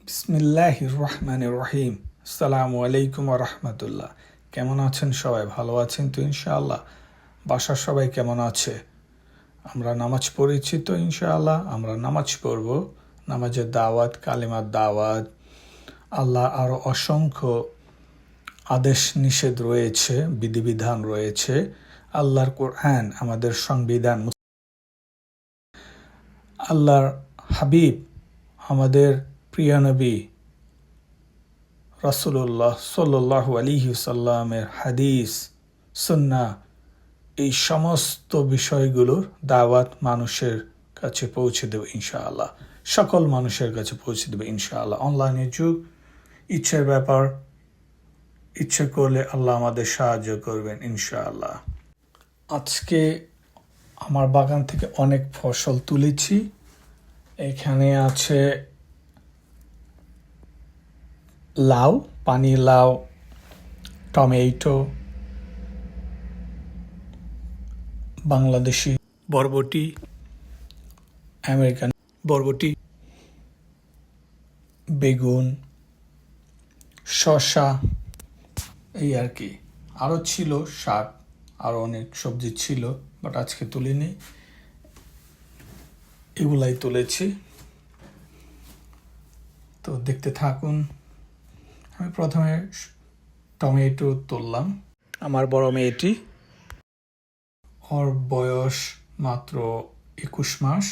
বিসমিল্লাহির রহমানির রহিম। আসসালামু আলাইকুম ওয়া রাহমাতুল্লাহ। কেমন আছেন সবাই? ভালো আছেন তো ইনশাআল্লাহ? বাসার সবাই কেমন আছে? আমরা নামাজ পড়েছি তো ইনশাআল্লাহ। আমরা নামাজ পড়ব। নামাজের দাওয়াত, কালিমার দাওয়াত, আল্লাহ আরও অসংখ্য আদেশ নিষেধ রয়েছে, বিধিবিধান রয়েছে। আল্লাহর কোরআন আমাদের সংবিধান, আল্লাহর হাবিব আমাদের প্রিয় নবী রাসূলুল্লাহ সাল্লাল্লাহু আলাইহি সাল্লামের হাদিস, সুন্নাহ, এই সমস্ত বিষয়গুলোর দাওয়াত মানুষের কাছে পৌঁছে দেবে ইনশাআল্লাহ। সকল মানুষের কাছে পৌঁছে দেবে ইনশাআল্লাহ। অনলাইনের যুগ, ইচ্ছের ব্যাপার। ইচ্ছে করলে আল্লাহ আমাদের সাহায্য করবেন ইনশাআল্লাহ। আজকে আমার বাগান থেকে অনেক ফসল তুলেছি। এখানে আছে লাউ, পানি লাউ, টমেটো, বাংলাদেশি বরবটি, আমেরিকান বরবটি, বেগুন, শসা, এই আর কি। আরও ছিল শাক, আরও অনেক সবজি ছিল, বাট আজকে তুলিনি। এগুলাই তুলেছি। তো দেখতে থাকুন। আমি প্রথমে টমেটো তুললাম। আমার বড় মেয়েটি, ওর বয়স মাত্র 21 মাস।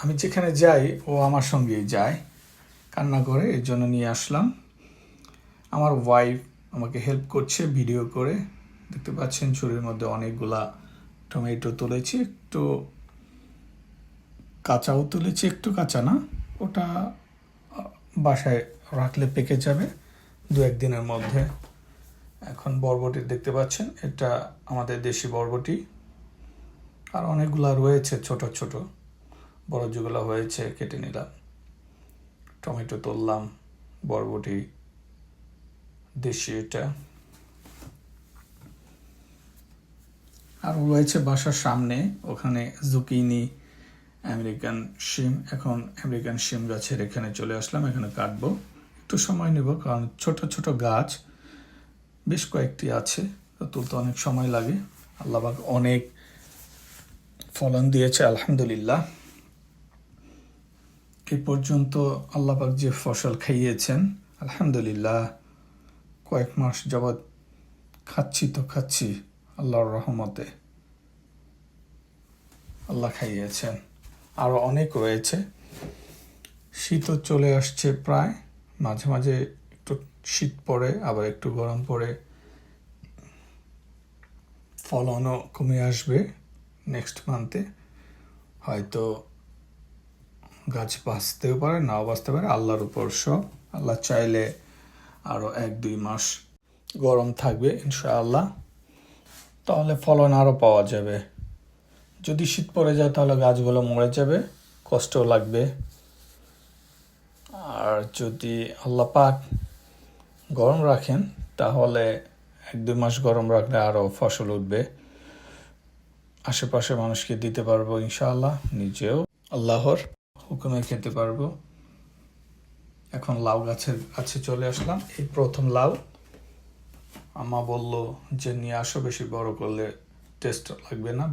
আমি যেখানে যাই ও আমার সঙ্গেই যায়, কান্না করে, এর জন্য নিয়ে আসলাম। আমার ওয়াইফ আমাকে হেল্প করছে ভিডিও করে। দেখতে পাচ্ছেন ঝুড়ির মধ্যে অনেকগুলা টমেটো তুলেছি। একটু কাঁচাও তুলেছি, একটু কাঁচা না, ওটা বাসায় রাখলে পেকে যাবে 2-1 দিনের মধ্যে। এখন বরবটি দেখতে পাচ্ছেন, এটা আমাদের দেশি বরবটি। আর অনেকগুলা রয়েছে ছোট ছোট, বড় যেগুলো হয়েছে কেটে নিলাম। টমেটো তুললাম, বরবটি দেশি এটা। আর রয়েছে বাসার সামনে, ওখানে জুকিনি, আমেরিকান শিম। এখন আমেরিকান শিম গাছের এখানে চলে আসলাম, এখানে কাটবো। একটু সময় নেব, কারণ ছোট ছোট গাছ বেশ কয়েকটি আছে, তো তুলতে অনেক সময় লাগে। আল্লাহ পাক অনেক ফলন দিয়েছে আলহামদুলিল্লাহ। এ পর্যন্ত আল্লাহ পাক যে ফসল খাইয়েছেন আলহামদুলিল্লাহ, কয়েক মাস যাবৎ খাচ্ছি আল্লাহর রহমতে। আল্লাহ খাইয়েছেন। আরও অনেক রয়েছে। শীতও চলে আসছে প্রায়, মাঝে মাঝে একটু শীত পড়ে, আবার একটু গরম পড়ে। ফলনও কমে আসবে নেক্সট মান্থে। হয়তো গাছ বাঁচতেও পারে, নাও বাঁচতে পারে, আল্লাহর উপর সব। আল্লাহ চাইলে আরও 1-2 মাস গরম থাকবে ইনশাআল্লাহ, তাহলে ফলন আরও পাওয়া যাবে। যদি শীত পড়ে যায় তাহলে গাছগুলো মরে যাবে, কষ্টও লাগবে। আর যদি আল্লাহ পাক গরম রাখেন তাহলে 1-2 মাস গরম রাখলে আরও ফসল উঠবে, আশেপাশে মানুষকে দিতে পারবো ইনশাআল্লাহ, নিজেও আল্লাহর হুকুমে খেতে পারবো। এখন লাউ গাছের কাছে চলে আসলাম। এই প্রথম লাউ। আম্মা বলল যে নিয়ে আসো, বেশি বড় করলে টেস্ট লাগবে না,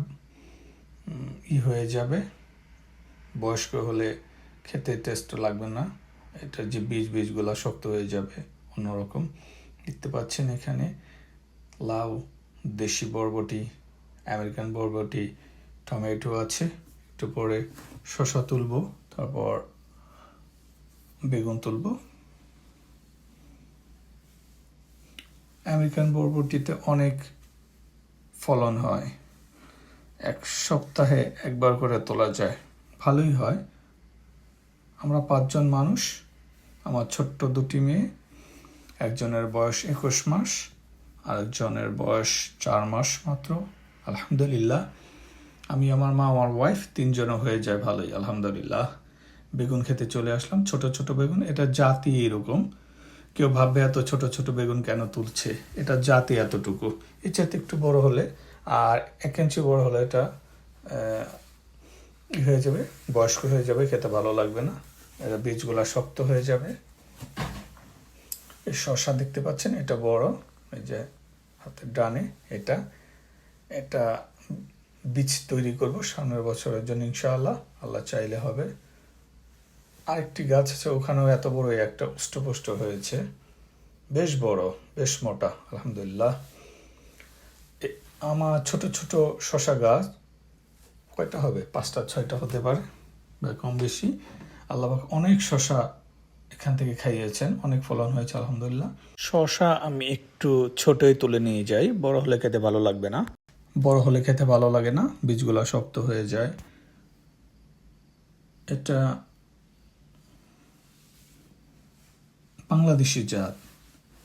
হয়ে যাবে, বয়স্ক হলে খেতে টেস্ট লাগবে না, এটা যে বীজগুলো শক্ত হয়ে যাবে অন্যরকম। দেখতে পাচ্ছেন এখানে লাউ, দেশি বরবটি, আমেরিকান বরবটি, টমেটো আছে। একটু পরে শসা তুলবো, তারপর বেগুন তুলবো। আমেরিকান বরবটিতে অনেক ফলন হয়, 1 সপ্তাহে 1 বার করে তোলা যায়, ভালোই হয়। আমরা 5 জন মানুষ, আমার ছোট্ট 2টি মেয়ে। একজনের বয়স 21 মাস, আরেকজনের বয়স 4 মাস মাত্র। আলহামদুলিল্লাহ, আমি, আমার মা, আমার ওয়াইফ 3 জন হয়ে যায় ভালোই আলহামদুলিল্লাহ। বেগুন খেতে চলে আসলাম, ছোট ছোট বেগুন। এটা জাতি এরকম। কেউ ভাববে এত ছোট ছোট বেগুন কেন তুলছে, এটা জাতি এতটুকু। এর চাইতে একটু বড় হলে, আর 1 ইঞ্চি বড় হলে এটা হয়ে যাবে, বয়স্ক হয়ে যাবে, খেতে ভালো লাগবে না। এর বীজগুলা শক্ত হয়ে যাবে। এই শসা দেখতে পাচ্ছেন, এটা বড়, এই যে হাতের ডানে, এটা বীজ তৈরি করব সামনের বছরের জন্য ইনশাআল্লাহ, আল্লাহ চাইলে হবে। আরেকটি গাছ আছে, ওখানেও এত বড় একটা উষ্টপুষ্ট হয়েছে, বেশ বড়, বেশ মোটা, আলহামদুলিল্লাহ। আমার ছোট ছোট শসা গাছ কয়টা হবে, 5টা 6টা হতে পারে বা কম বেশি। আল্লাহ পাক অনেক শসা এখান থেকে খাইয়েছেন, অনেক ফলন হয়েছে আলহামদুলিল্লাহ। শসা আমি একটু ছোটই তুলে নিয়ে যাই, বড় হলে খেতে ভালো লাগবে না, বড় হলে খেতে ভালো লাগে না, বীজগুলো শক্ত হয়ে যায়। এটা বাংলাদেশি জাত,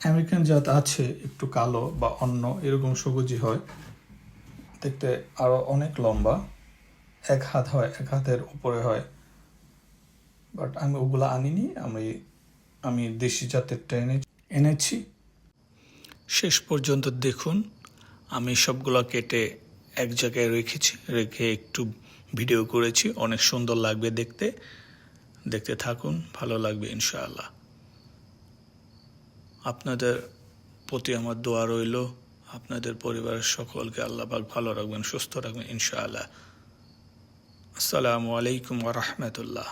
আমেরিকান জাত আছে একটু কালো বা অন্য এরকম সবুজই হয়, দেখতে আরো অনেক লম্বা, 1 হাত হয়, 1 হাতের উপরে হয়, বাট আমি ওগুলা আনিনি, আমি দেশি জাতেরটা এনেছি। শেষ পর্যন্ত দেখুন, আমি সবগুলো কেটে এক জায়গায় রেখে একটু ভিডিও করেছি, অনেক সুন্দর লাগবে দেখতে। দেখতে থাকুন, ভালো লাগবে ইনশাআল্লাহ। আপনাদের প্রতি আমার দোয়া রইল, আপনাদের পরিবারের সকলকে আল্লাহ পাক ভালো রাখবেন, সুস্থ রাখবেন ইনশাআল্লাহ। আসসালামু আলাইকুম ওয়া রাহমাতুল্লাহ।